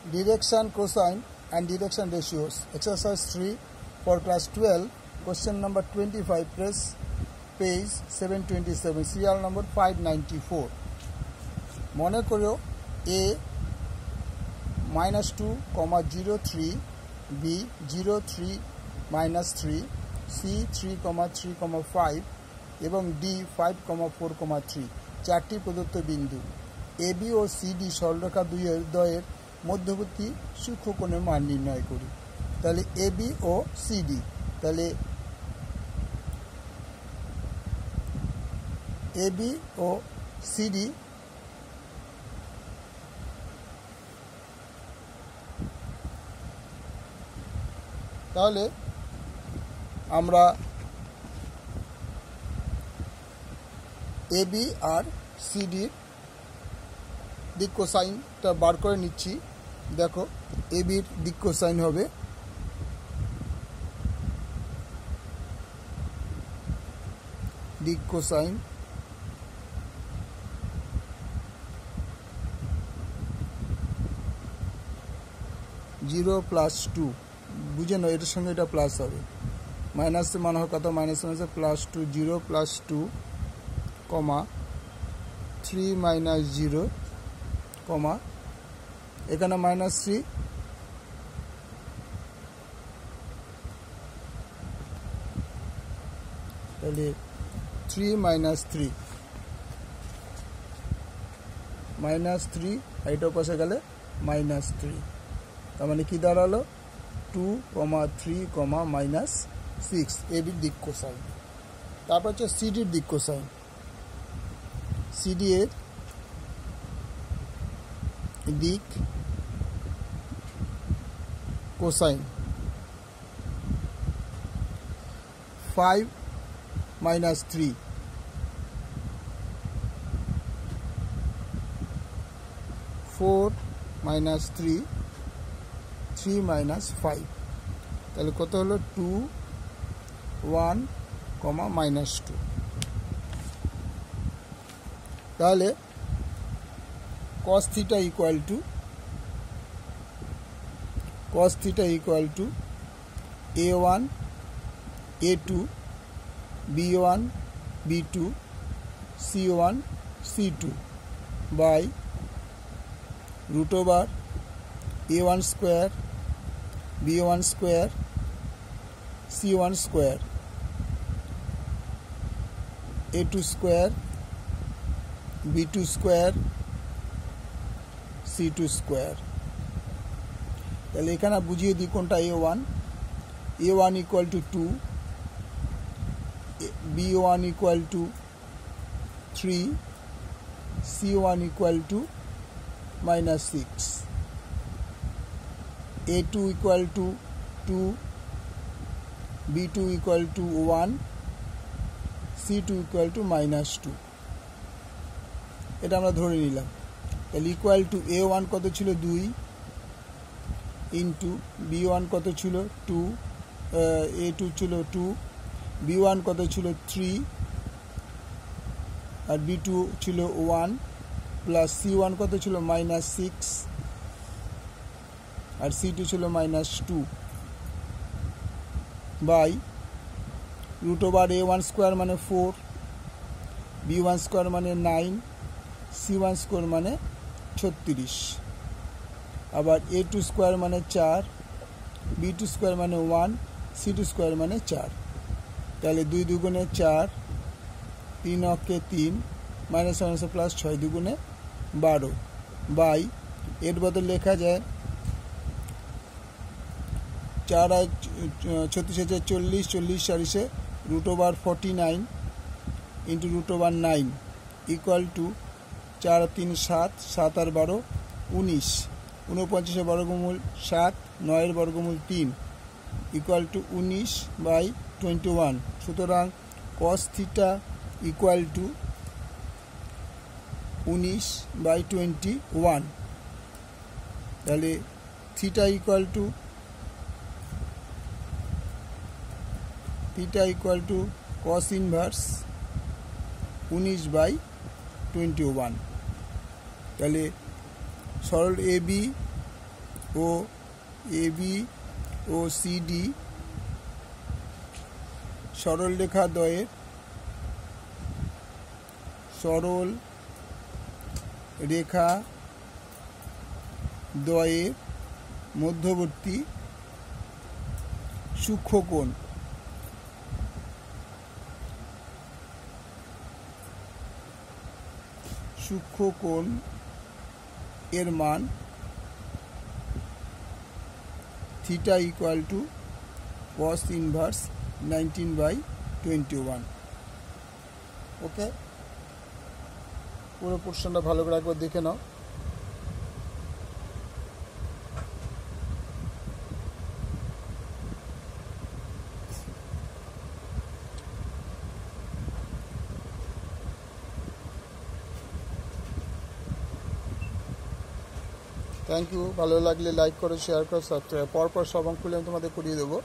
Direction, cosine and direction ratios. Exercise 3 for class 12. Question number 25. Press page 727. Serial number 594. মনে করো A -2, 0, 3, B 0, 3, -3, C 3, 3, 5 এবং D 5, 4, 3 চারটি প্রদত্ত বিন্দু AB ও CD সরলরেখা দ্বয়ের মধ্যবর্তী সূক্ষ্মকোণের মান নির্ণয় করি। তাহলে AB ও CD, তাহলে AB ও CD তাহলে আমরা AB আর CD দিক কোসাইনটা বার করে নিচ্ছি। দেখো AB এর দিক কোসাইন হবে দিক কোসাইন জিরো +2, বুঝে নাও এটার সঙ্গে এটা প্লাস হবে, মাইনাসে মান হওয়ার কথা মাইনাস +2, 0 +2, 3 - 0, এখানে -3, তাহলে 3 - 3, -3 এইটা পাশে গেলে -3, তার মানে কি দাঁড়ালো 2, 3, -6 এবির দিক কোসাইন। তারপর হচ্ছে সিডির দিক কোসাইন। সিডি এর দিক কোসাইন 5 - 3, 4 - 3, 3 - 5, তাহলে কত হলো 2, 1, -2। তাহলে cos theta equal to A1 A2 B1 B2 C1 C2 by √ A1 square B1 square C1 square A2 square B2 square C2 square। তাহলে এখানে বুঝিয়ে দিই কোনটা A1 = 2, B1 = 3, C1 = -6, A2 = 2, B2 = 1, C2 = -2, এটা আমরা ধরে নিলাম। তাহলে ইকুয়াল টু A1 কত ছিল 2 ইন্টু B1 কত ছিল 2, A2 ছিল 2, B1 কত ছিল 3 আর B2 ছিল 1 প্লাস C1 কত ছিল -6 আর C2 ছিল -2 বাই √ A1 স্কোয়ার মানে 4, B1 স্কোয়ার মানে 9, C1 স্কোয়ার মানে 36, আবার A2 স্কোয়ার মানে 4, B2 স্কোয়ার মানে 1, C2 স্কোয়ার মানে 4। তাহলে 2 দুগুণে 4, 3 অক্ষে 3, -, প্লাস 6 দুগুণে 12 বাই এর বদলে লেখা যায় 4 আর 36 = 40, 40 40 √ 49 ইন্টু √9 ইকুয়াল টু 4 আর 3 7, 7 আর 12 19, 49 এর বর্গমূল 7, 9 এর বর্গমূল 3 ইকুয়াল টু 19/21। সুতরাং cos থিটা ইকুয়াল টু 19/21। তাহলে theta equal to cos inverse 19/21। তাহলে সরল AB ও এবি ও সিডি সরল রেখা দ্বয়ের সরল রেখা দ্বয়ের মধ্যবর্তী সূক্ষ্মকোণ এর মান theta equal to cos inverse 19/21। ওকে, পুরো পোর্শনটা ভালো করে একবার দেখে নাও। Thank you. ভালো লাগলে লাইক করো, শেয়ার করো, সাবস্ক্রাইব। পরপর সব অঙ্কগুলো আমি তোমাদের করিয়ে দেবো।